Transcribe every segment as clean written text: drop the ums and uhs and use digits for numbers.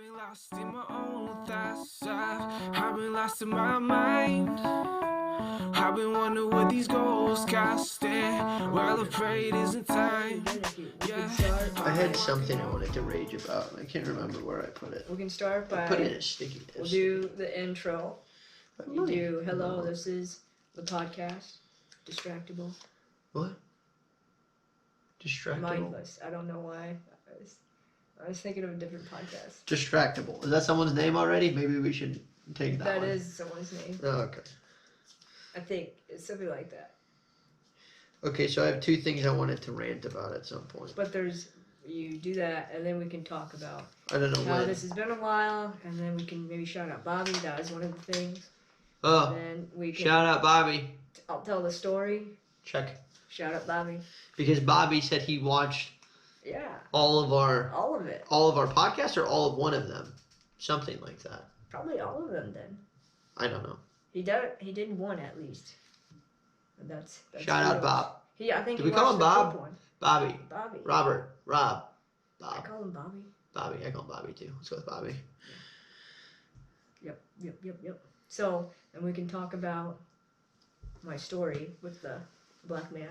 been lost in my own thoughts. I've been lost in my mind. I've been wondering what these goals cost. Well, afraid isn't time. Yeah. I had something I wanted to rage about. I can't remember where I put it. We can start by. Put it in a sticky. We'll do the intro. You do hello. This is the podcast. Distractible. What? Distractible. Mindless. I don't know why. I was thinking of a different podcast. Distractible. Is that someone's name already? Maybe we should take that. That one. is someone's name. Oh, okay. I think it's something like that. Okay, so I have two things I wanted to rant about at some point. But you do that, and then we can talk about I don't know how when. this has been a while, and then we can maybe shout out Bobby. That is one of the things. Oh, And then we can. shout out Bobby. I'll tell the story. Check. Shout out Bobby. Because Bobby said he watched Yeah. all of it. our podcasts or all of one of them. Something like that. Probably all of them then. I don't know. He did one at least. And that's Shout out Bob. I think Did he we call watched him the Bob? fifth one. Bobby. Bobby. Robert. Rob. I Bob. call him Bobby. Bobby. I call him Bobby too. Let's go with Bobby. Yep. So, and we can talk about my story with the black man.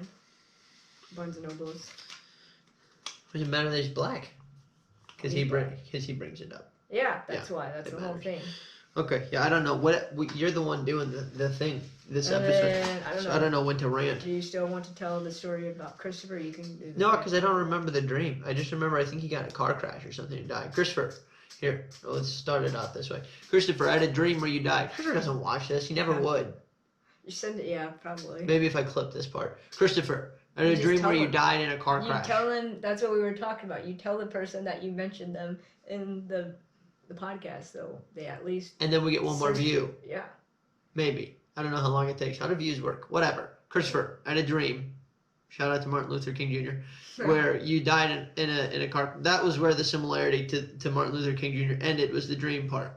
Barnes and Nobles. Does it matter that he's black? Because he brings it up. Yeah, that's why. That's it the whole matters. thing. Okay, yeah, I don't know you're the one doing the thing this And episode. then, I don't know. So I don't know when to rant. Do you still want to tell the story about Christopher? You can do No, because I don't remember the dream. I just remember I think he got in a car crash or something and died. Christopher, here, let's start it out this way. Christopher, I had a dream where you died. Christopher doesn't watch this. He never would. You send it, yeah, probably. Maybe if I clip this part. Christopher, I had You a just dream tell where you him. died in a car crash. You tell them, that's what we were talking about. You tell the person that you mentioned them in the podcast, so they at least. And then we get one more view. Yeah. Maybe. I don't know how long it takes. How do views work? Whatever. Christopher, I had a dream. Shout out to Martin Luther King Jr. Where you died in a car. That was where the similarity to Martin Luther King Jr. ended, was the dream part.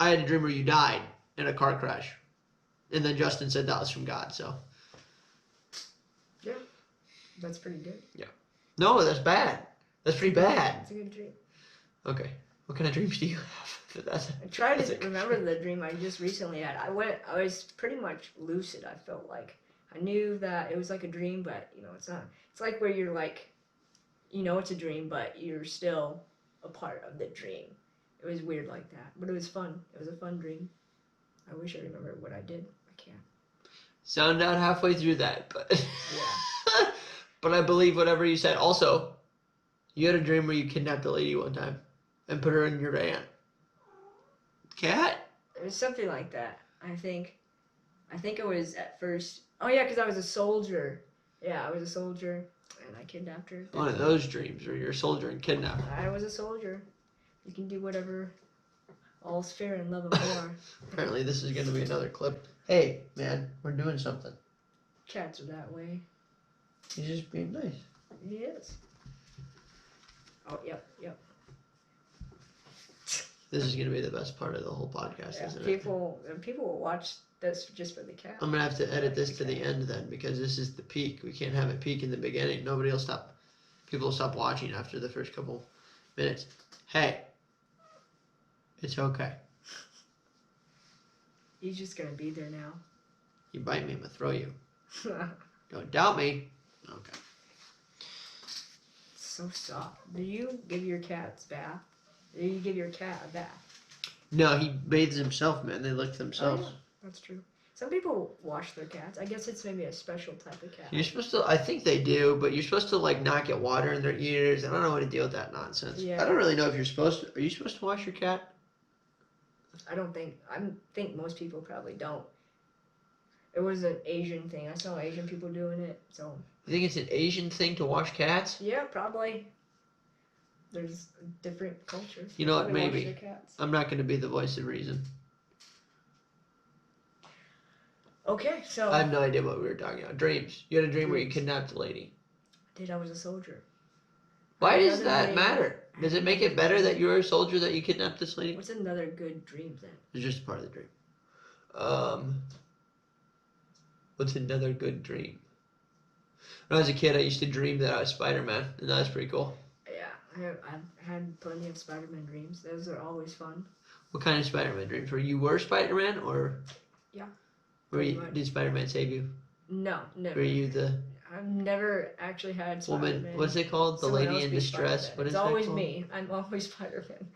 I had a dream where you died in a car crash. And then Justin said that was from God, so. Yeah. That's pretty good. Yeah. No, that's bad. That's pretty bad. It's a good dream. Okay. What kind of dreams do you have? I tried to remember the dream I just recently had. I was pretty much lucid, I felt like. I knew that it was like a dream, but, it's not. It's like where you're like, it's a dream, but you're still a part of the dream. It was weird like that, but it was fun. It was a fun dream. I wish I remembered what I did. I can't. Sound out halfway through that, but. Yeah. But I believe whatever you said. Also, you had a dream where you kidnapped a lady one time and put her in your van. Cat? It was something like that. I think it was at first. Oh yeah, because I was a soldier. Yeah, I was a soldier, and I kidnapped her. One of those dreams where you're a soldier and kidnapped. I was a soldier. You can do whatever. All's fair in love and war. Apparently, this is going to be another clip. Hey, man, we're doing something. Cats are that way. He's just being nice. He is. Oh, yep. This is going to be the best part of the whole podcast, Yeah, isn't it? people will watch this just for the cat. I'm going to have to edit this to the end then, because this is the peak. We can't have it peak in the beginning. People will stop watching after the first couple minutes. Hey, it's okay. He's just gonna be there now. You bite me, I'm going to throw you. Don't doubt me. Okay. So soft. Do you give your cats bath? Do you give your cat a bath? No, he bathes himself, man. They lick themselves. Oh, yeah, that's true. Some people wash their cats. I guess it's maybe a special type of cat. You're supposed to, I think they do, but you're supposed to not get water in their ears. I don't know how to deal with that nonsense. Yeah. I don't really know if you're supposed to. Are you supposed to wash your cat? I think most people probably don't. It was an Asian thing. I saw Asian people doing it, so. You think it's an Asian thing to wash cats? Yeah, probably. There's different cultures. You know what, They wash maybe. their cats. I'm not going to be the voice of reason. Okay, so. I have no idea what we were talking about. Dreams. You had a dream where you Dreams. kidnapped a lady. I was a soldier. Why does Another that dream. matter? Does it make it better that you were a soldier that you kidnapped this lady? What's another good dream then? It's just part of the dream. What's another good dream? When I was a kid, I used to dream that I was Spider-Man, and that was pretty cool. Yeah, I've had plenty of Spider-Man dreams. Those are always fun. What kind of Spider-Man dreams? Were you Spider-Man or? Yeah, Were much. did Spider-Man save you? No, never. Were you the I've never actually had Spider-Man. woman? What's it called? The Someone lady else in be distress. Spider-Man. What is It's that always called? me. I'm always Spider-Man.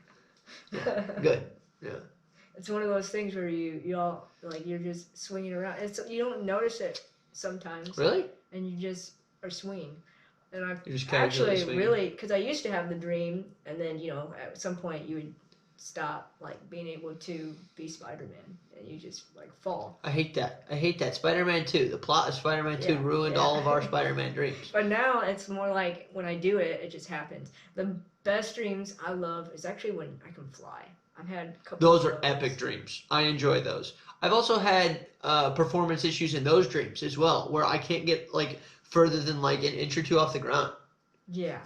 Yeah. Good. Yeah. It's one of those things where you all like you're just swinging around. It's you don't notice it sometimes. Really? And you just are swinging. And I've You're just casually actually swinging. really because I used to have the dream, and then at some point you would stop like being able to be Spider-Man, and you just like fall. I hate that. I hate that. Spider-Man 2. The plot of Spider-Man 2 ruined all of our Spider-Man dreams. But now it's more like when I do it, it just happens. The best dreams I love is actually when I can fly. I've had a couple. Those are epic dreams. I enjoy those. I've also had performance issues in those dreams as well, where I can't get like further than like an inch or two off the ground. Yeah,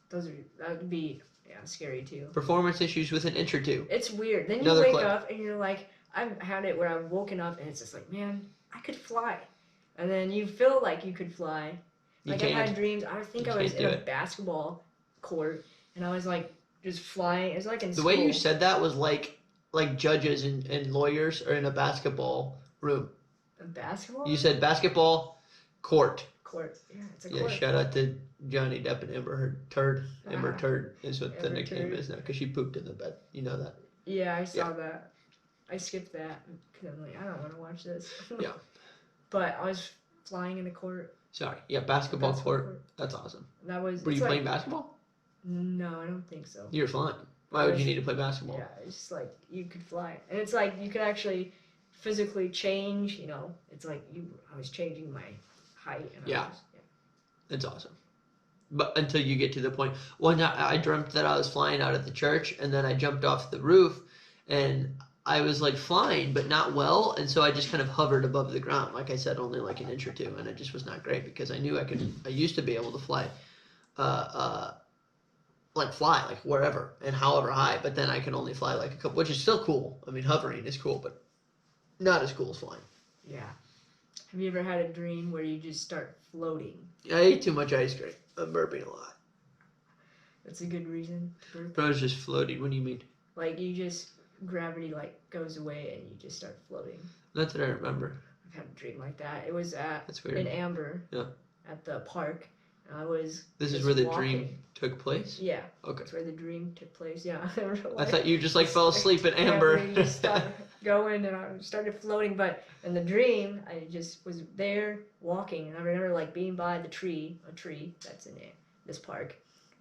that would be scary too. Performance issues with an inch or two. It's weird. Then you Another wake clip. up and you're like, I've had it where I've woken up and it's just like, man, I could fly, and then you feel like you could fly. Like I had dreams. I think I was in a basketball court and I was like just flying. It's like in The school. way you said that was like judges and lawyers are in a basketball room. A basketball. You said basketball court. Court. Yeah, it's a Yeah, court. shout out to Johnny Depp and Amber Heard. Turd. Amber Ah, Turd is what the Amber nickname Turd. is now because she pooped in the bed. You know that. Yeah, I saw that. I skipped that because I'm like, I don't want to watch this. Yeah. But I was flying in the court. Sorry. Yeah, basketball court. That's awesome. That was. Were you playing basketball? No, I don't think so. You're flying. Why would you need to play basketball? Yeah, it's just like you could fly, and it's like you could actually physically change. It's like I was changing my height. And Yeah. It's awesome. But until you get to the point. One night I dreamt that I was flying out at the church, and then I jumped off the roof, and I was like flying, but not well, and so I just kind of hovered above the ground. Like I said, only like an inch or two, and it just was not great because I knew I could. I used to be able to fly, like wherever and however high, but then I can only fly like a couple, which is still cool. I mean, hovering is cool, but not as cool as flying. Yeah. Have you ever had a dream where you just start floating? I ate too much ice cream. I'm burping a lot. That's a good reason to burp. But I was just floating. What do you mean? Like you just gravity like goes away and you just start floating. Not that I remember. I've had a dream like that. It was That's weird. in Amber. Yeah. At the park. And I was. This is just where the walking. dream took place? Yeah. Okay. That's where the dream took place. Yeah. I thought you just like fell asleep at Amber. Yeah, we just started going and I started floating, but in the dream I just was there walking, and I remember like being by a tree that's in this park,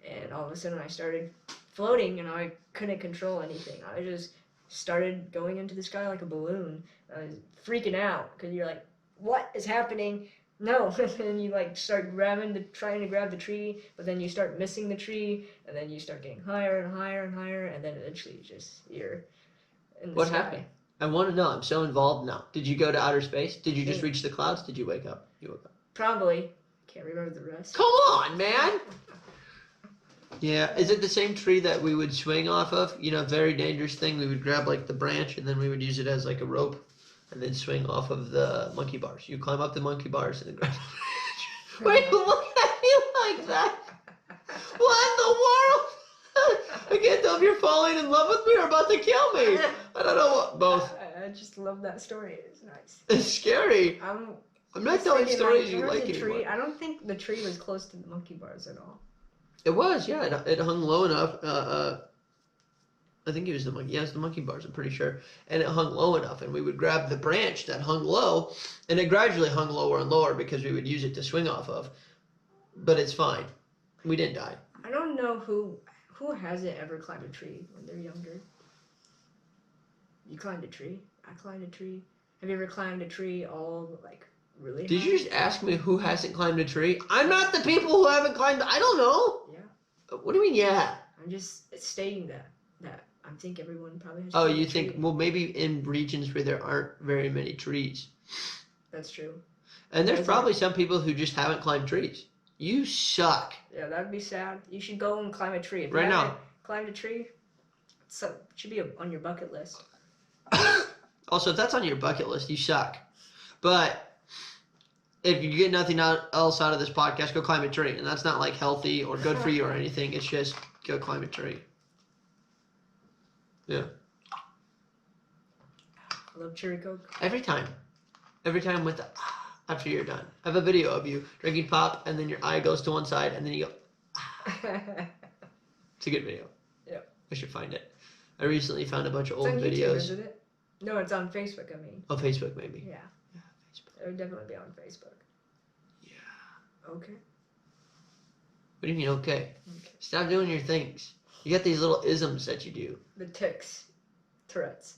and all of a sudden I started floating and I couldn't control anything. I just started going into the sky like a balloon. I was freaking out because you're like, what is happening? No, and you like start trying to grab the tree, but then you start missing the tree, and then you start getting higher and higher and higher, and then eventually you're in the What sky. happened? I want to know. I'm so involved now. Did you go to outer space? Did you just reach the clouds? Did you wake up? You woke up. Probably. Can't remember the rest. Come on, man. Yeah. Is it the same tree that we would swing off of? Very dangerous thing. We would grab like the branch and then we would use it as like a rope and then swing off of the monkey bars. You climb up the monkey bars and then grab the branch. Wait, look at you like that. What in the world? I can't tell if you're falling in love with me or about to kill me. I don't know what. Both. I just love that story. It's nice. It's scary. I'm not telling stories you like tree. anymore. I don't think the tree was close to the monkey bars at all. It was, yeah. It hung low enough. I think it was the monkey. Yeah, it was the monkey bars. I'm pretty sure. And it hung low enough, and we would grab the branch that hung low, and it gradually hung lower and lower because we would use it to swing off of. But it's fine. We didn't die. I don't know who hasn't ever climbed a tree when they're younger. You climbed a tree. I climbed a tree. Have you ever climbed a tree all like really high? Did you just ask me who hasn't climbed a tree? I'm not the people who haven't climbed. I don't know. Yeah. What do you mean, yeah? I'm just stating that I think everyone probably has. Oh, climbed you a tree. think, well, maybe in regions where there aren't very many trees. That's true. And there's There's probably some people who just haven't climbed trees. You suck. Yeah, that'd be sad. You should go and climb a tree. If you Right now. haven't climbed a tree, it should be on your bucket list. Also, if that's on your bucket list, you suck. But if you get nothing else out of this podcast, go climb a tree. And that's not like healthy or good for you or anything. It's just go climb a tree. Yeah. I love cherry Coke. Every time with the after you're done. I have a video of you drinking pop and then your eye goes to one side and then you go. It's a good video. Yeah. I should find it. I recently found a bunch of old it's on videos. YouTube, isn't it? No, it's on Facebook, I mean. Oh, Facebook maybe. Yeah. Yeah, Facebook. It would definitely be on Facebook. Yeah. Okay. What do you mean okay? Stop doing your things. You got these little isms that you do. The tics. Tourette's.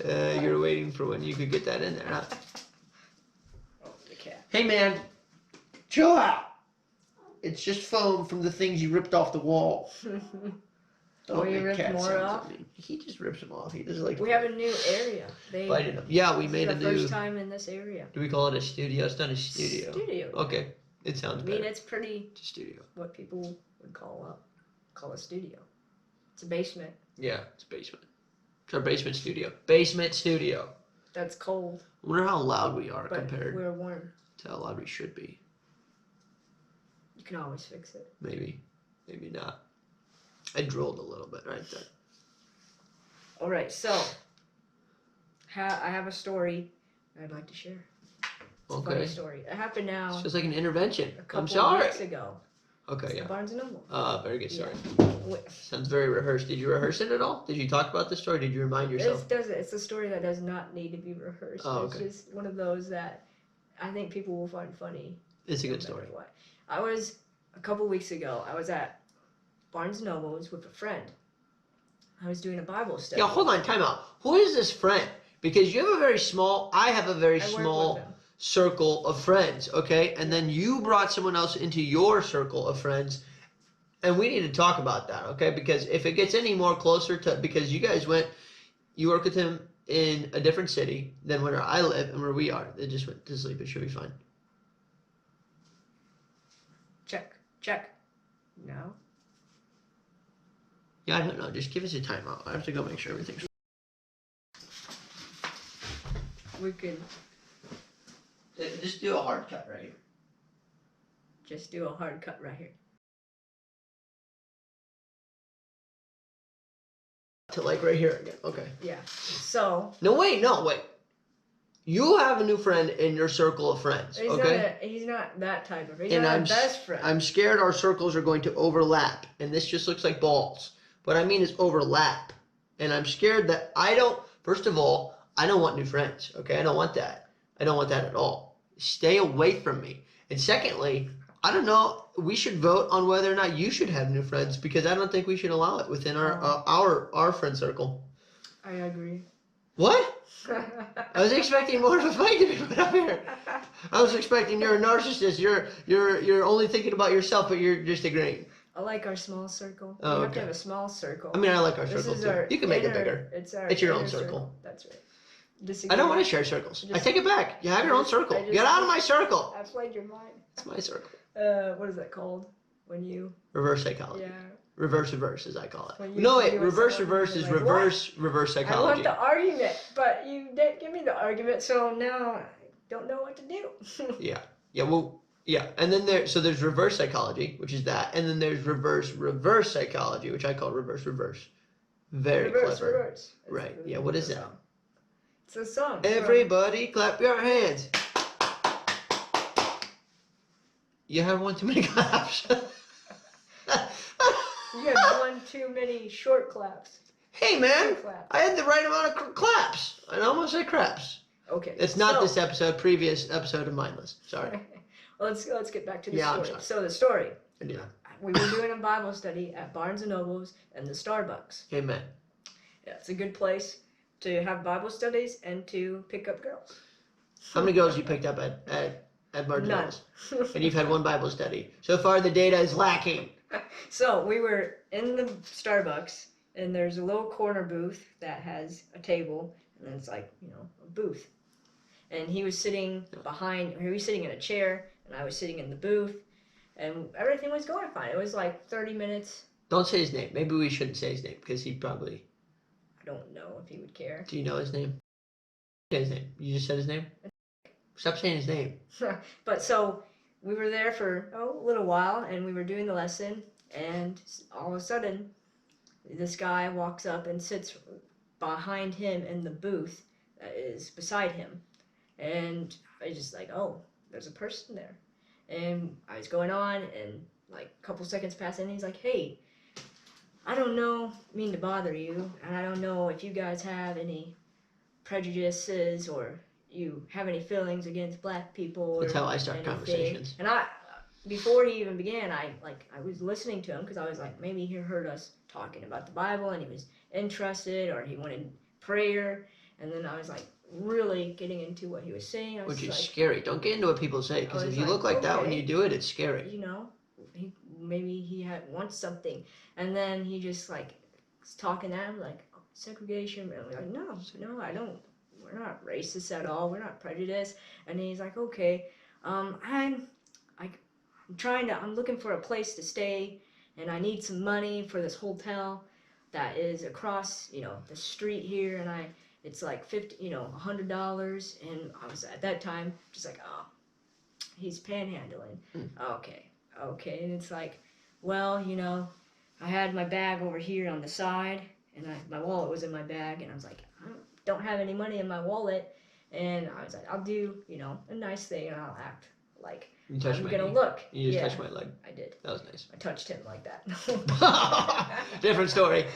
You're waiting for when you could get that in there, huh? Oh, the cat. Hey man, chill out. It's just foam from the things you ripped off the wall. Oh, you make ripped cat more sounds off? at me. He just rips them off. He does like. We have a new area. Biting them. Yeah, we made a the new. first time in this area. Do we call it a studio? It's not a studio. Studio. Okay, it sounds I mean, better. it's pretty It's a studio. what people would call a studio. It's a basement. Yeah, it's a basement. It's our basement studio. Basement studio. That's cold, I wonder how loud we are but compared we're warm. to how loud we should be. You can always fix it. Maybe, maybe not. I drooled a little bit right there. All right, so I have a story I'd like to share. It's a funny Okay. story. It happened now It's just like an intervention. a couple I'm sorry. weeks ago. Okay, It's yeah. at Barnes & Noble. Very good story. Yeah. Sounds very rehearsed. Did you rehearse it at all? Did you talk about this story? Did you remind yourself? It's a story that does not need to be rehearsed. Oh, It's okay. just one of those that I think people will find funny. It's a no good matter story. what. I was a couple weeks ago. I was at Barnes & Noble's with a friend. I was doing a Bible study. Yeah, hold on, time out. Who is this friend? Because you have a very small, I have a very I work small with him. circle of friends, okay? And then you brought someone else into your circle of friends, and we need to talk about that, okay? Because if it gets any more closer to, because you guys you work with him in a different city than where I live and where we are. They just went to sleep. It should be fine. Check. No. Yeah, I don't know. Just give us a timeout. I have to go make sure everything's. We could Just do a hard cut right here. just do a hard cut right here. To like right here again. Okay. Yeah. So No, wait. You have a new friend in your circle of friends, okay? he's not that type of. He's And not I'm my best friend. I'm scared our circles are going to overlap, and this just looks like balls. What I mean is overlap, and I'm scared that First of all, I don't want new friends, okay? I don't want that. I don't want that at all. Stay away from me. And secondly, I don't know. We should vote on whether or not you should have new friends because I don't think we should allow it within our friend circle. I agree. What? I was expecting more of a fight to be put up here. I was expecting you're a narcissist. You're only thinking about yourself, but you're just agreeing. I like our small circle. Oh, We have okay. to have a small circle. I mean, I like our This circle is too. our You can make it inner- bigger. It's your own inner circle. That's right. I don't want to share circles. I Just- take it back. You have your own circle. I just- Get out of my circle. I played your mind. It's my circle. What is that called? When you Reverse psychology. yeah. Reverse, as I call When it. you- No, when wait. you were Reverse someone, is you're like, reverse I want psychology. the argument, but you didn't give me the argument, so now I don't know what to do. Yeah. Yeah. And then there's reverse psychology, which is that, and then there's reverse psychology, which I call reverse. Very clever. Reverse. It's Right. the- Yeah. What is the that? song. It's a song. Everybody clap your hands. You have one too many claps. You had one too many short claps. Hey man, Short clap. I had the right amount of claps. I almost said craps. Okay. It's not so- this episode, previous episode of Mindless. Sorry. Well, let's get back to the Yeah, I'm story. sorry. So the story. I do that. We were doing a Bible study at Barnes & Noble's and the Starbucks. Amen. Yeah, it's a good place to have Bible studies and to pick up girls. How many girls you picked up at Barnes None. Nobles? And you've had one Bible study. So far the data is lacking. So we were in the Starbucks, and there's a little corner booth that has a table, and then it's like, a booth. And he was sitting in a chair, and I was sitting in the booth, and everything was going fine. It was like 30 minutes. Don't say his name. Maybe we shouldn't say his name because he probably. I don't know if he would care. Do you know his name? Say his name. You just said his name? Stop saying his name. But so we were there for a little while, and we were doing the lesson, and all of a sudden, this guy walks up and sits behind him in the booth that is beside him, and I just like, oh, there's a person there, and I was going on, and like a couple seconds passed, and he's like, hey, I don't mean to bother you, and I don't know if you guys have any prejudices or you have any feelings against black people. That's how I start anything. conversations. And before he even began, I was listening to him because I was like, maybe he heard us talking about the Bible and he was interested or he wanted prayer. And then I was like really getting into what he was saying. Which is like, scary. Don't get into what people say because if you look like that when you do it, it's scary. You know, maybe he wants something. And then he just like was talking at him like, segregation. And we're like, no, I don't. We're not racist at all. We're not prejudiced. And he's like, okay, I'm looking for a place to stay, and I need some money for this hotel that is across, the street here, and it's like $100, and I was at that time just like, oh, he's panhandling. Okay, and it's like, well, I had my bag over here on the side, and my wallet was in my bag, and I was like, I don't have any money in my wallet, and I was like, I'll do, a nice thing, and I'll act like I'm gonna look. You just touched my leg. I did. That was nice. I touched him like that. Different story.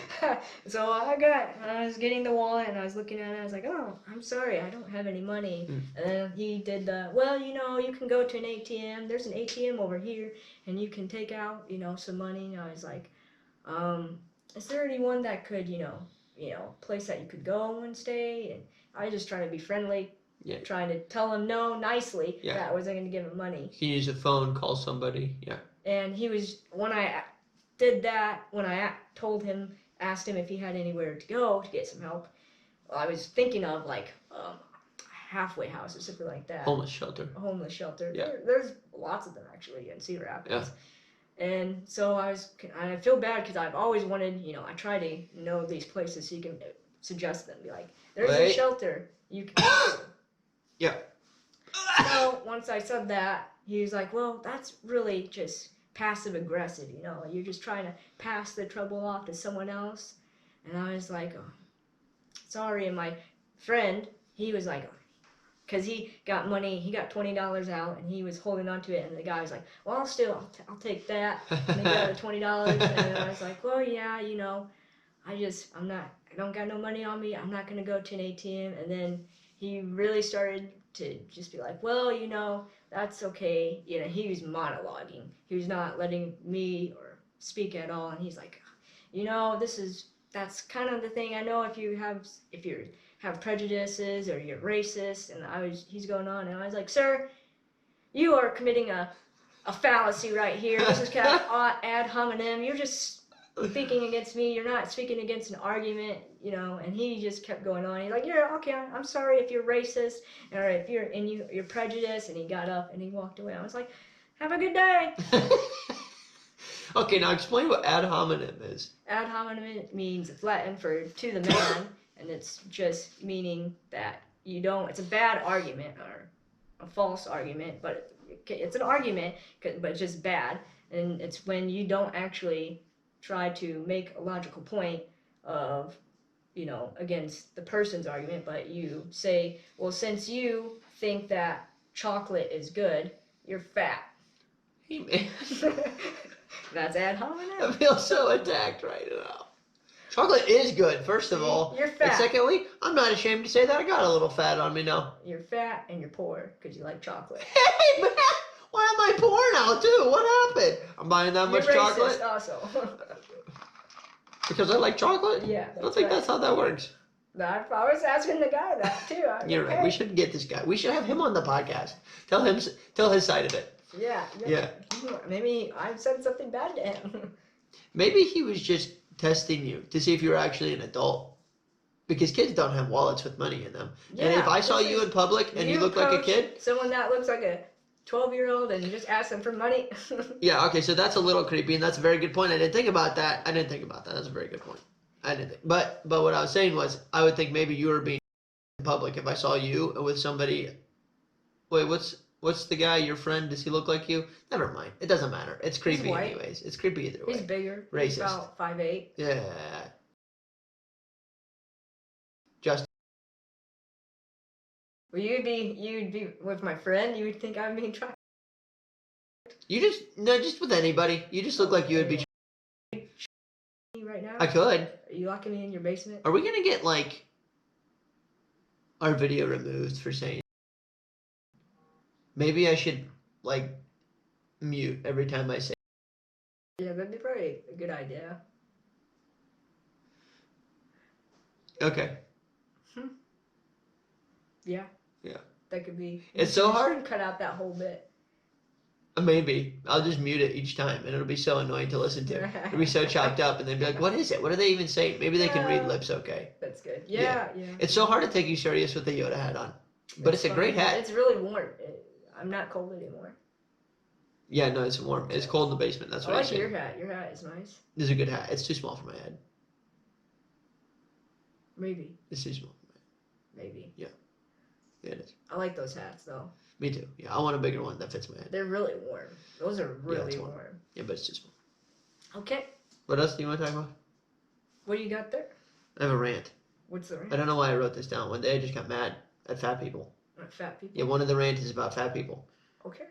So I was getting the wallet, and I was looking at it, I was like, oh, I'm sorry, I don't have any money. And then he did you can go to an ATM, there's an ATM over here, and you can take out, some money. And I was like, is there anyone that could, place that you could go and stay? And I just trying to be friendly, trying to tell him no nicely that I wasn't going to give him money. You can use a phone, call somebody, And he was, when I did that, when I asked him if he had anywhere to go to get some help, I was thinking of like a halfway house or something like that. Homeless shelter. A homeless shelter. Yeah. There's lots of them actually in Cedar Rapids. Yeah. And so I feel bad because I've always wanted, I try to know these places so you can suggest them. Be like, there's a shelter you can go to. Yeah. So once I said that, he was like, well, that's really just passive aggressive, you're just trying to pass the trouble off to someone else. And I was like, oh, sorry. And my friend, he was like, because he got money, he got $20 out, and he was holding on to it, and the guy was like, well, I'll take that, and he got the $20, and I was like, well, yeah, I don't got no money on me, I'm not going to go to an ATM, and then he really started to just be like, well, that's okay, he was monologuing, he was not letting me or speak at all, and he's like, that's kind of the thing, I know if you have prejudices or you're racist, and he's going on, and I was like, sir, you are committing a fallacy right here. This is kind of ad hominem. You're just speaking against me. You're not speaking against an argument, and he just kept going on. He's like, yeah, okay, I'm sorry if you're racist or if you're prejudiced, and he got up and he walked away. I was like, have a good day. Okay, now explain what ad hominem is. Ad hominem means, it's Latin for to the man. And it's just meaning that it's a bad argument or a false argument, but it's an argument, but it's just bad. And it's when you don't actually try to make a logical point of, against the person's argument, but you say, well, since you think that chocolate is good, you're fat. Hey, man. That's ad hominem. I feel so attacked right now. Chocolate is good, first of all. You're fat. And secondly, I'm not ashamed to say that I got a little fat on me now. You're fat and you're poor because you like chocolate. Hey, man! Why am I poor now, too? What happened? I'm buying that much chocolate? You're racist also. Because I like chocolate? Yeah. I don't think that's how that works. No, I was asking the guy that, too. You're right. We should get this guy. We should have him on the podcast. Tell his side of it. Yeah. Maybe I said something bad to him. Maybe he was just testing you to see if you were actually an adult, because kids don't have wallets with money in them. Yeah, and if I saw you in public and you look like a kid, someone that looks like a 12-year-old and you just ask them for money. Yeah, okay, so that's a little creepy, and that's a very good point. I didn't think about that. That's a very good point. But what I was saying was, I would think maybe you were being in public if I saw you with somebody Wait, what's the guy? Your friend? Does he look like you? Never mind. It doesn't matter. It's creepy white. anyways. It's creepy either way. He's bigger. Racist. He's about 5'8". Yeah. Just. Well, you'd be with my friend. You would think I'm being tried. Just with anybody. You just look like you would be. Right now. I could. Are you locking me in your basement? Are we gonna get like our video removed for saying? Maybe I should like mute every time I say. Yeah, that'd be probably a good idea. Okay. Yeah. Yeah. That could be. It's so hard. Cut out that whole bit. Maybe I'll just mute it each time, and it'll be so annoying to listen to. It'll be so chopped up, and they'll be like, "What is it? What are they even saying?" Maybe they can read lips, okay? That's good. Yeah. It's so hard to take you serious with the Yoda hat on, but it's a great hat. It's really warm. I'm not cold anymore. Yeah, no, it's warm. It's cold in the basement. That's what I like say. your hat. Your hat is nice. This is a good hat. It's too small for my head. Maybe. It's too small for my head. Maybe. Yeah, it is. I like those hats though. Me too. Yeah, I want a bigger one that fits my head. They're really warm. Those are really warm. Yeah, but it's too small. Okay. What else do you want to talk about? What do you got there? I have a rant. What's the rant? I don't know why I wrote this down. One day I just got mad at fat people. Fat people? Yeah, one of the rants is about fat people. Okay.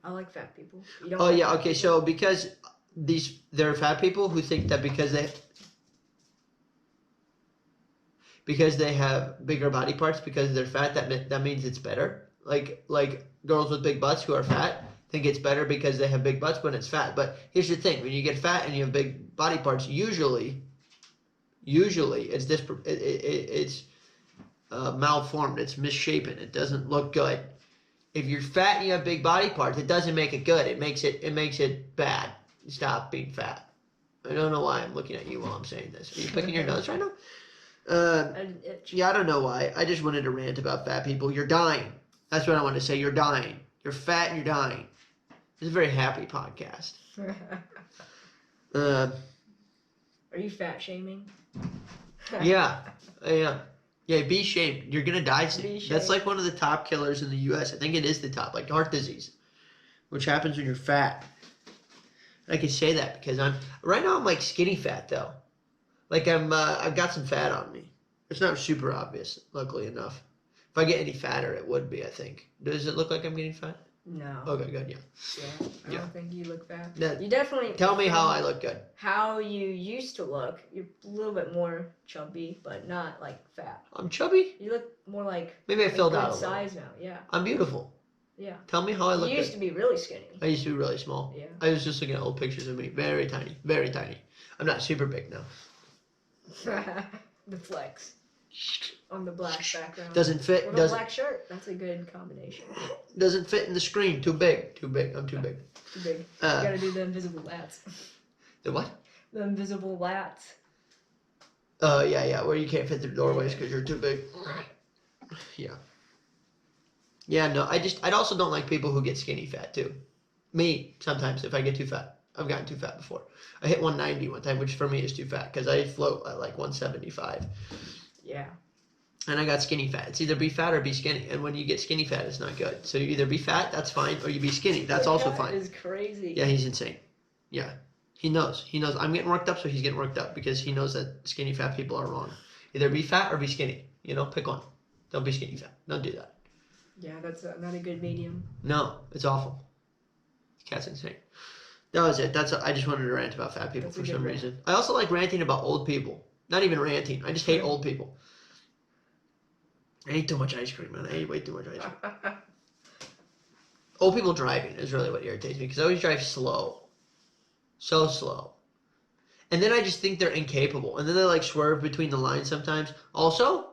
I like fat people. You Oh like yeah, fat okay. people? So because there are fat people who think that because they have bigger body parts because they're fat, that means it's better. Like girls with big butts who are fat think it's better because they have big butts when it's fat. But here's the thing: when you get fat and you have big body parts, usually it's malformed. It's misshapen. It doesn't look good. If you're fat and you have big body parts, it doesn't make it good. It makes it bad. Stop being fat. I don't know why I'm looking at you while I'm saying this. Are you picking your nose right now? Yeah, I don't know why. I just wanted to rant about fat people. You're dying. That's what I wanted to say. You're dying. You're fat and you're dying. It's a very happy podcast. Are you fat shaming? Yeah, I am. Yeah, be shamed. You're gonna die soon. Be shamed. That's like one of the top killers in the U.S. I think it is the top, like heart disease, which happens when you're fat. I can say that because right now I'm like skinny fat though. Like I've got some fat on me. It's not super obvious, luckily enough. If I get any fatter, it would be, I think. Does it look like I'm getting fat? No. Okay, good, yeah. Yeah, I don't think you look fat. Yeah. You definitely... Tell me how I look good. How you used to look. You're a little bit more chubby, but not like fat. I'm chubby? You look more like... Maybe I filled out a good little. size now, yeah. I'm beautiful. Yeah. Tell me how I look You used good. to be really skinny. I used to be really small. Yeah. I was just looking at old pictures of me. Very tiny. Very tiny. I'm not super big now. The flex. On the black background. Doesn't fit. With a Doesn't black shirt. That's a good combination. doesn't fit in the screen. Too big. Too big. I'm too big. Too big. You gotta do the invisible lats. The what? The invisible lats. Yeah. Where you can't fit through doorways because you're too big. Yeah. Yeah, no. I also don't like people who get skinny fat too. Me sometimes if I get too fat. I've gotten too fat before. I hit 190 one time, which for me is too fat because I float at like 175. Yeah. And I got skinny fat. It's either be fat or be skinny. And when you get skinny fat, it's not good. So you either be fat, that's fine, or you be skinny. That's also fine. That is crazy. Yeah, he's insane. Yeah. He knows. I'm getting worked up, so he's getting worked up because he knows that skinny fat people are wrong. Either be fat or be skinny. Pick one. Don't be skinny fat. Don't do that. Yeah, that's not a good medium. No, it's awful. Cat's insane. That was it. I just wanted to rant about fat people for some reason. I also like ranting about old people. Not even ranting. I just hate old people. I ate too much ice cream, man. I ate way too much ice cream. Old people driving is really what irritates me because I always drive slow. So slow. And then I just think they're incapable. And then they like swerve between the lines sometimes. Also,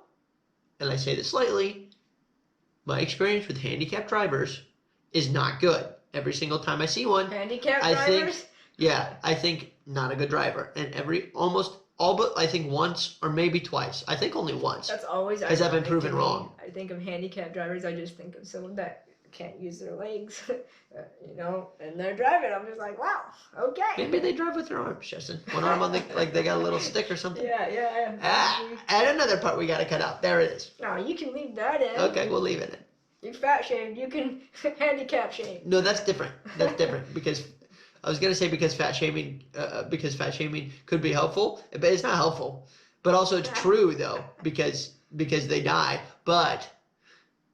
and I say this slightly, my experience with handicapped drivers is not good. Every single time I see one, Handicapped drivers? drivers? I think not a good driver. And almost all but I think once or maybe twice. I think only once. That's always... Has that been proven wrong? I think of handicapped drivers, I just think of someone that can't use their legs, and they're driving. I'm just like, wow, okay. Maybe they drive with their arms, Justin. One arm on the, like they got a little stick or something. Yeah. And another part we got to cut out. There it is. No, you can leave that in. Okay, we'll leave it in. You fat shamed, you can handicap shame. No, that's different. That's different because I was gonna say because fat shaming could be helpful, but it's not helpful. But also it's true though because they die. But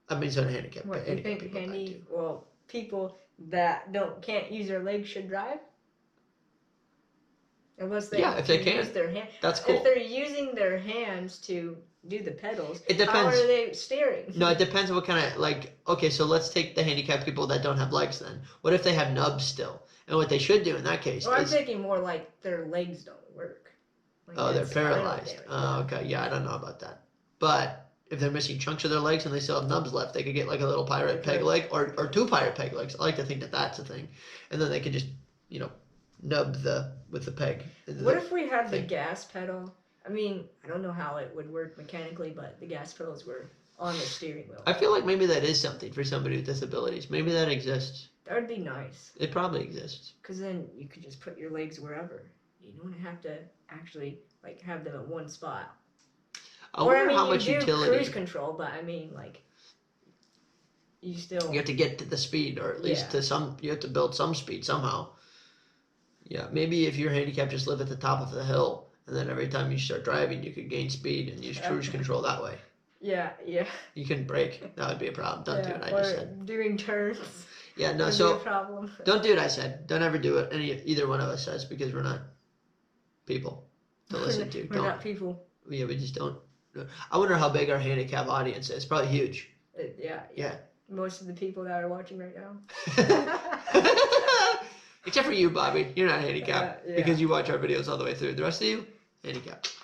I mean, so handicap. What you think people that can't use their legs should drive? Unless they if they can use their hand. That's cool. If they're using their hands to do the pedals, it depends. How are they steering? No, it depends on what kind of okay, so let's take the handicapped people that don't have legs then. What if they have nubs still? And what they should do in that case I'm thinking more like their legs don't work. Like they're paralyzed. Oh, okay. Yeah, I don't know about that. But if they're missing chunks of their legs and they still have nubs left, they could get like a little pirate peg leg or two pirate peg legs. I like to think that that's a thing. And then they could just, nub with the peg. What if we had the gas pedal? I mean, I don't know how it would work mechanically, but the gas pedals were on the steering wheel. I feel like maybe that is something for somebody with disabilities. Maybe that exists. That would be nice. It probably exists. Because then you could just put your legs wherever. You don't have to actually have them at one spot. I wonder how much utility. Cruise control, but I mean, you still. You have to get to the speed, or at least you have to build some speed somehow. Yeah, maybe if you're handicapped, just live at the top of the hill, and then every time you start driving, you could gain speed and use cruise control that way. Yeah. You can brake. That would be a problem. Don't do what I just said. Doing turns. Yeah, no. Would So be a problem. Don't do what I said. Don't ever do what either one of us says because we're not people to listen to. We're not people. Yeah, we just don't. I wonder how big our handicap audience is. Probably huge. Yeah. Most of the people that are watching right now. Except for you, Bobby. You're not handicapped because you watch our videos all the way through. The rest of you, handicapped.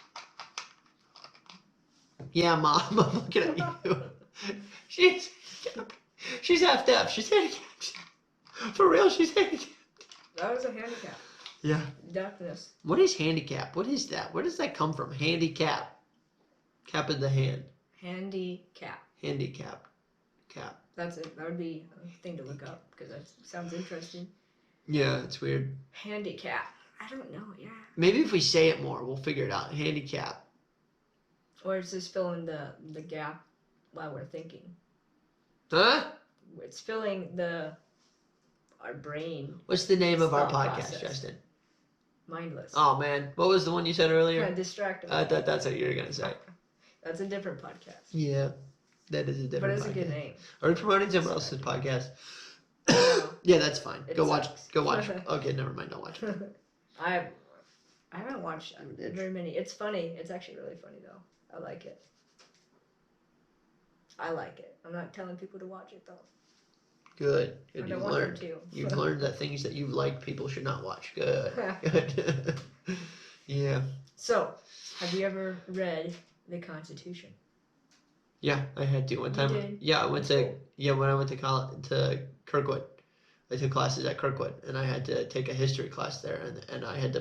Yeah, Mom, I'm looking at you. She's half deaf. She's handicapped. For real, she's handicapped. That was a handicap. Yeah. Deafness. What is handicap? What is that? Where does that come from? Handicap. Cap in the hand. Handicap. Handicap. Cap. That's it. That would be a thing to look up because that sounds interesting. Yeah, it's weird. Handicap. I don't know. Yeah. Maybe if we say it more, we'll figure it out. Handicap. Or is this filling the gap while we're thinking? Huh? It's filling our brain. What's the name of our thought podcast, process. Justin? Mindless. Oh man, what was the one you said earlier? Distracted. I thought that's what you were gonna say. That's a different podcast. Yeah, that is a different. But it's podcast. a good name. Are we promoting someone else's podcast? Yeah, that's fine. Go watch. Okay, never mind. Don't watch it. I haven't watched very many. It's funny. It's actually really funny though. I like it. I'm not telling people to watch it though. Good. I don't want them to. You've learned that things that you like people should not watch. Good. Good. Yeah. So, have you ever read the Constitution? Yeah, I had to one time. You did? Yeah, when I went to college to Kirkwood, I took classes at Kirkwood, and I had to take a history class there, and I had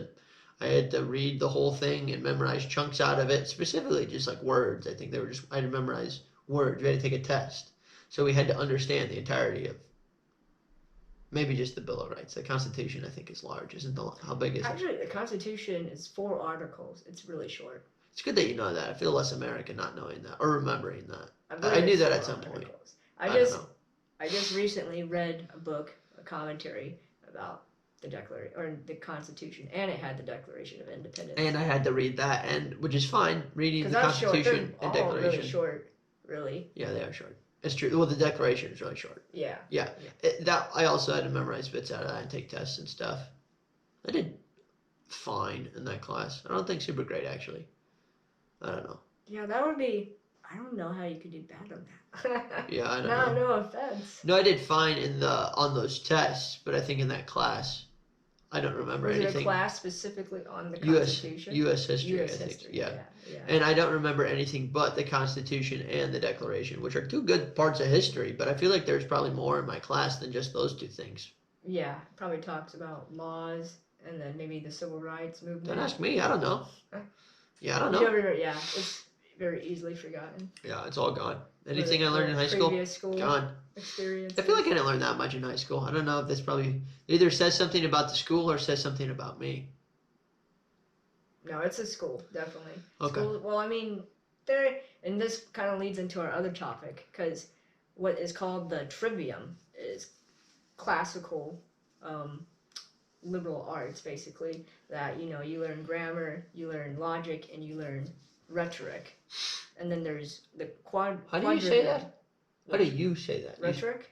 to read the whole thing and memorize chunks out of it, specifically just like words. I think I had to memorize words. We had to take a test, so we had to understand the entirety of. Maybe just the Bill of Rights. The Constitution, I think, is large. How big is it? Actually, the Constitution is 4 articles. It's really short. It's good that you know that. I feel less American not knowing that or remembering that. believe I knew it's that 4 at some point. articles. I don't know. I just recently read a commentary about the Constitution, and it had the Declaration of Independence. And I had to read that, which is fine. Reading the That's Constitution short. and They're all Declaration. really short, really. Yeah, they are short. It's true. Well, the Declaration is really short. Yeah. Yeah. I also had to memorize bits out of that and take tests and stuff. I did fine in that class. I don't think super great, actually. I don't know. Yeah, that would be. I don't know how you could do bad on that. Yeah, I don't know. No offense. No, I did fine on those tests, but I think in that class, I don't remember anything. Was it a class specifically on the Constitution? U.S. history, US I think. history, Yeah. yeah. And I don't remember anything but the Constitution and the Declaration, which are 2 good parts of history, but I feel like there's probably more in my class than just those 2 things. Yeah, probably talks about laws and then maybe the civil rights movement. Don't ask me. I don't know. Yeah, I don't know. very easily forgotten. Yeah, it's all gone. Or Anything the I learned in high school, previous school gone. experience. I feel like I didn't learn that much in high school. I don't know if that's probably either says something about the school or says something about me. No, it's a school, definitely. Okay. School, well, I mean, there, and this kind of leads into our other topic, because what is called the trivium is classical liberal arts, basically, that, you know, you learn grammar, you learn logic, and you learn rhetoric. And then there's the How do you say quadrivium. that? How do you say that? Rhetoric?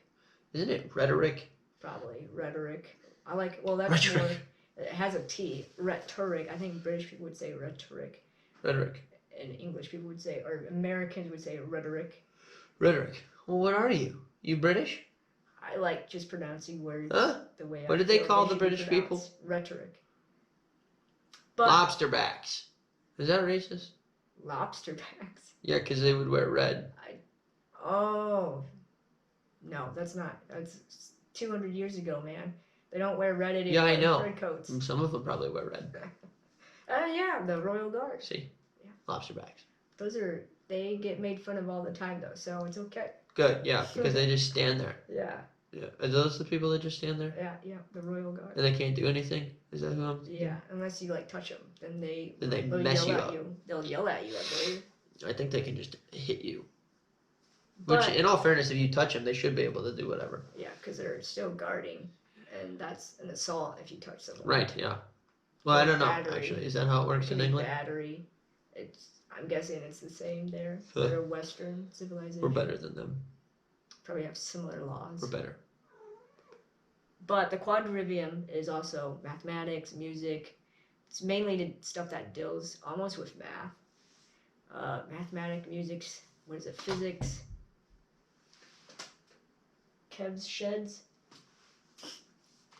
Isn't it rhetoric? Probably. Rhetoric. I like, well, that's Rhetoric. more, it has a T. Rhetoric. I think British people would say rhetoric. Rhetoric. And English people would say, or Americans would say rhetoric. Rhetoric. Well, what are you? You British? I like just pronouncing words Huh? the way What I did they feel call the should be British people? pronounced. Rhetoric. But Lobster backs. Is that racist? lobster backs. Yeah, because they would wear red. Oh. No, that's not. That's 200 years ago, man. They don't wear red anymore. Yeah, I know. Red coats. Some of them probably wear red. Yeah, the Royal Guard. See? Yeah. Lobster backs. They get made fun of all the time, though, so it's okay. Good, yeah, because they just stand there. Yeah, Yeah. Are those the people that just stand there? yeah, the Royal Guard. And they can't do anything? Is that who I'm Yeah, unless you, like, touch them. Then Then they'll mess yell you at up. you. They'll yell at you, I believe. I think they can just hit you. But, Which, in all fairness, if you touch them, they should be able to do whatever. yeah, because they're still guarding, and that's an assault if you touch someone. Right, yeah. Well, I don't know, Battery. actually. Is that how it works in England? Battery. I'm guessing it's the same there. Huh. They're a Western civilization. We're better than them. Probably have similar laws. We're better. But the quadrivium is also mathematics, music. It's mainly the stuff that deals almost with math. Mathematics, music, what is it, physics. Kev's sheds.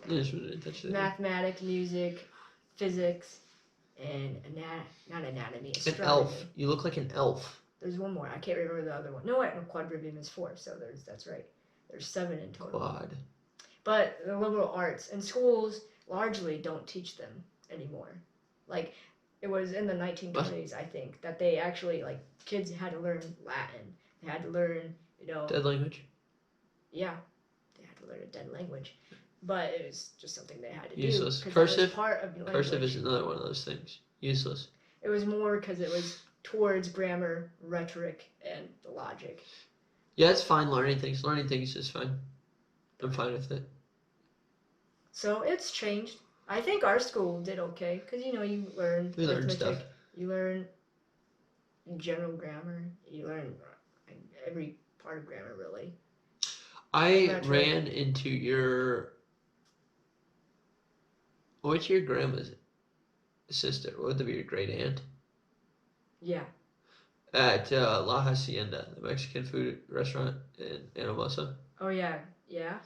I just wanted to touch that. Mathematics, music, physics, and not anatomy, An astronomy. elf. You look like an elf. There's one more. I can't remember the other one. No, wait, no, quadrivium is 4, so that's right. There's 7 in total. Quad. But the liberal arts and schools largely don't teach them anymore. Like, it was in the 1920s, I think, that they actually, like, kids had to learn Latin. They had to learn, Dead language? yeah, they had to learn a dead language. But it was just something they had to Useless. do. 'Cause Cursive? that was part of language. Cursive is another one of those things. Useless. It was more because it was towards grammar, rhetoric, and the logic. Yeah, it's fine learning things. Learning things is fine. I'm fine with it. So it's changed. I think our school did okay because you learn We learned arithmetic, stuff. you learn general grammar, you learn every part of grammar really. I Rhetoric. ran into your... What's your grandma's sister? What would that be, your great aunt? Yeah. At La Hacienda, the Mexican food restaurant in Anamosa. Oh yeah. Yeah.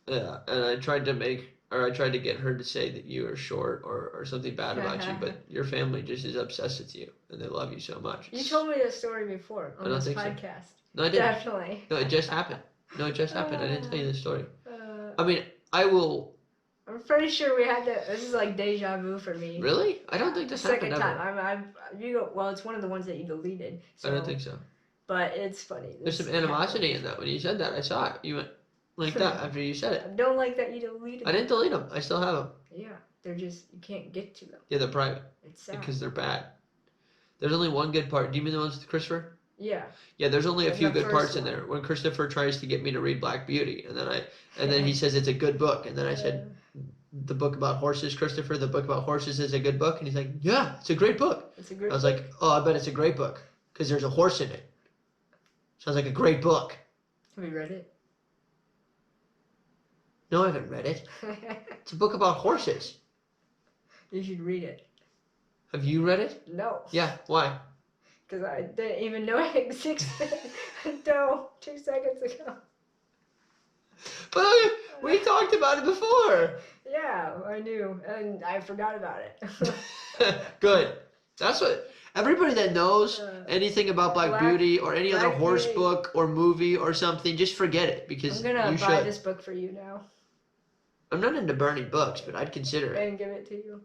Yeah, and I tried to get her to say that you are short or something bad about you, but your family just is obsessed with you and they love you so much. You told me this story before I on don't this think so. podcast. No, I didn't. Definitely. No, it just happened. I didn't tell you this story. Uh, I mean, I will. I'm pretty sure we had to. This is like deja vu for me. Really? I don't think this happened Second ever. time. Well, it's one of the ones that you deleted. So, I don't think so. But it's funny. There's This some animosity in that. When you said that, I saw it. You went like that after you said it. I don't like that you deleted. I didn't delete them. I still have them. Yeah, they're just you can't get to them. Yeah, they're private It's sad. because they're bad. There's only one good part. Do you mean the ones with Christopher? Yeah. Yeah, there's only a And few the good first parts in one. there. When Christopher tries to get me to read Black Beauty, and then he says it's a good book, and then I said the book about horses, Christopher. The book about horses is a good book, and he's like, yeah, it's a great book. It's a great. I was like, oh, I bet it's a great book because there's a horse in it. Sounds like a great book. Have you read it? No, I haven't read it. It's a book about horses. You should read it. Have you read it? No. Yeah. Why? Because I didn't even know it existed until 2 seconds ago. But we talked about it before. Yeah, I knew, and I forgot about it. Good. That's what everybody that knows anything about Black Beauty or any other Black horse Beauty. book or movie or something, just forget it because I'm gonna you buy should. this book for you now I'm not into burning books, but I'd consider it. and give it to you.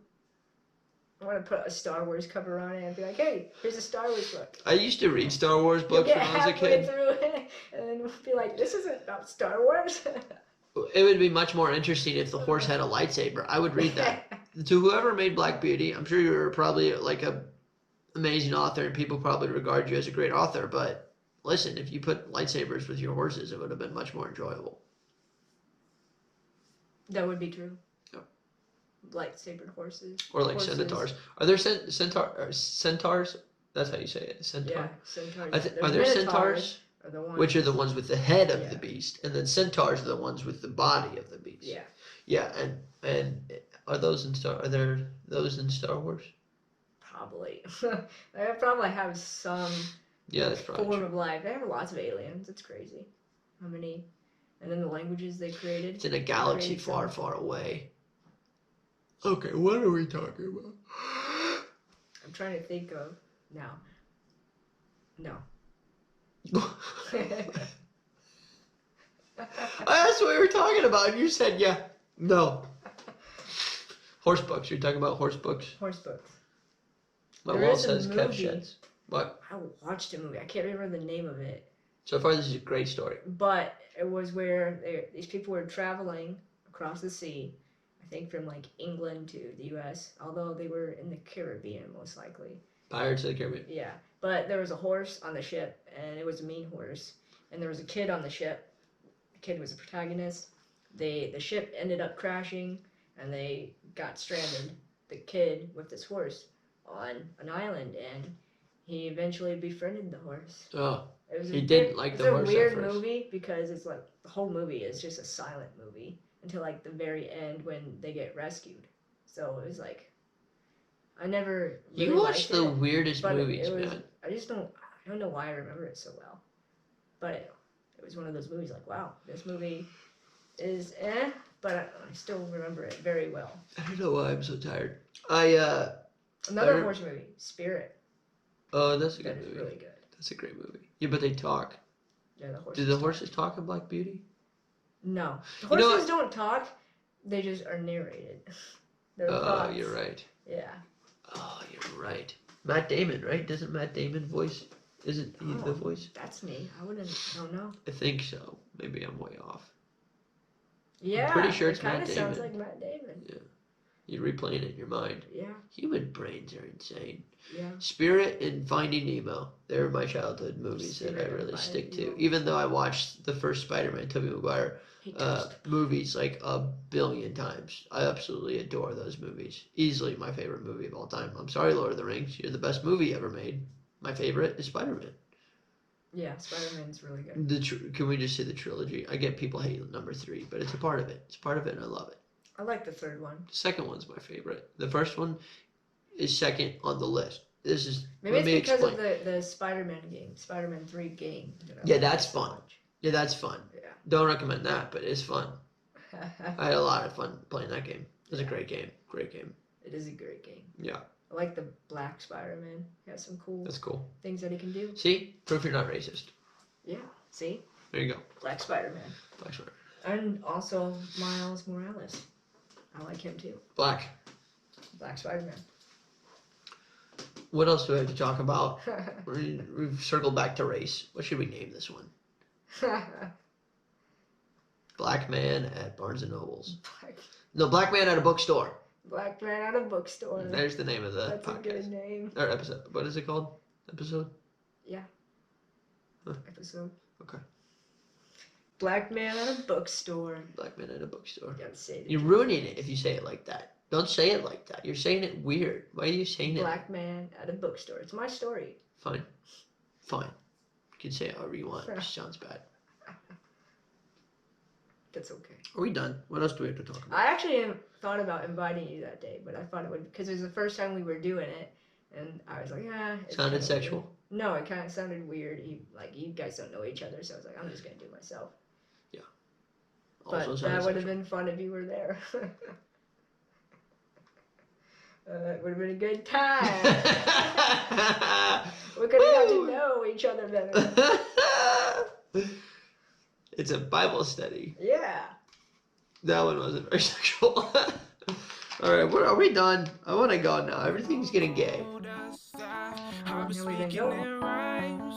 I want to put a Star Wars cover on it and be like, hey, here's a Star Wars book. I used to read Star Wars You'll books get when I was a halfway kid. through it and then be like, this isn't about Star Wars. It would be much more interesting if the horse had a lightsaber. I would read that. To whoever made Black Beauty, I'm sure you're probably like a amazing author and people probably regard you as a great author, but listen, if you put lightsabers with your horses, it would have been much more enjoyable. That would be true. Yep. Lightsabered horses. Or like Horses. centaurs. Are there centaurs? That's how you say it. Centaur. Yeah, centaurs. Are there centaurs? Are the ones Which are the ones with the head of Yeah. the beast, and then centaurs are the ones with the body of the beast. Yeah. Yeah, and are those in Star? Are there those in Star Wars? Probably. They probably have some Yeah, that's probably form true. of life. They have lots of aliens. It's crazy. How many? And then the languages they created. It's in a galaxy Created far, some. far away. Okay, what are we talking about? I'm trying to think of now. No. I asked what we were talking about, and you said, yeah, no. Horse books. You're talking about horse books? Horse books. My There wall is a says Kev movie. Sheds. What? I watched a movie. I can't remember the name of it. So far, this is a great story. But it was where these people were traveling across the sea. I think from like England to the U.S. Although they were in the Caribbean most likely. Pirates of the Caribbean. Yeah. But there was a horse on the ship, and it was a mean horse. And there was a kid on the ship. The kid was the protagonist. The ship ended up crashing, and they got stranded. The kid with this horse on an island, and he eventually befriended the horse. Oh, It was he didn't like the horse It's at a weird first. movie because it's like the whole movie is just a silent movie until like the very end when they get rescued. So it was like I never really you watch liked the it, weirdest but movies, it was, man. I don't know why I remember it so well, but it was one of those movies like wow, this movie is but I still remember it very well. I don't know why I'm so tired. Another I- horse movie, Spirit. Oh, that's a That good is movie. really good. That's a great movie. Yeah, but they talk. Yeah, the horses. Do the talk. horses talk in Black Beauty? No, the You know horses don't talk. They just are narrated. Their Oh, thoughts. you're right. Yeah. Oh, you're right. Matt Damon, right? Doesn't Matt Damon voice? Isn't he the Oh. voice? That's me. I don't know. I think so. Maybe I'm way off. Yeah. pretty sure it it's Matt kind of sounds Damon. like Matt Damon. You're replaying it in your mind. Yeah. Human brains are insane. Yeah. Spirit and Finding Nemo. They're my childhood movies that I Spirit and really stick Finding to. Nemo. Even though I watched the first Spider-Man, Tobey Maguire, He touched movies like a billion times. I absolutely adore those movies. Easily my favorite movie of all time. I'm sorry, Lord of the Rings. You're the best movie ever made. My favorite is Spider-Man. Yeah, Spider-Man's really good. Can we just say the trilogy? I get people hate number 3, but it's a part of it. It's part of it, and I love it. I like the third one. The second one's my favorite. The first one is second on the list. This is Maybe let me it's because explain. of the Spider-Man game, Spider-Man 3 game. that I Yeah, like that's so fun. much. Yeah, that's fun. Yeah. Don't recommend that, but it's fun. I had a lot of fun playing that game. It was a Yeah. great game. Great game. It is a great game. Yeah, I like the Black Spider-Man. He has some cool that's cool. things that he can do. See, proof you're not racist. Yeah. See, There you go. Black Spider-Man, Black Spider. and also Miles Morales. I like him too. Black. Black Spider-Man. What else do we have to talk about? We've circled back to race. What should we name this one? Black Man at Barnes and Nobles. No, Black Man at a bookstore. Black Man at a bookstore. There's the name of the That's a good podcast. name. Or episode. What is it called? Episode? Episode. Okay. Black Man at a bookstore. Black Man at a bookstore. You gotta say it. You're ruining it if you say it like that. Don't say it like that. You're saying it weird. Why are you saying it? Black Man at a bookstore. It's my story. Fine. Fine. You can say it however you want. It just sounds bad. That's okay. Are we done? What else do we have to talk about? I actually thought about inviting you that day, but I thought it would because it was the first time we were doing it, and I was like, yeah. It's Sounded kinda sexual. weird. No, it kind of sounded weird. You guys don't know each other, so I was like, I'm just gonna do it myself. But Also that sounded would have sexual. been fun if you were there. It would have been a good time. We could have got to know each other better. It's a Bible study. Yeah. That one wasn't very sexual. All right, are we done? I want to go now. Everything's getting gay. I've been Here we speaking go. in rhymes.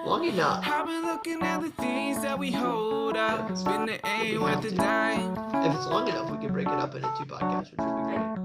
Long enough. I've been looking at the things that we hold up. Been the ain't worth a dime. If it's long enough, we can break it up into 2 podcasts, which would be great.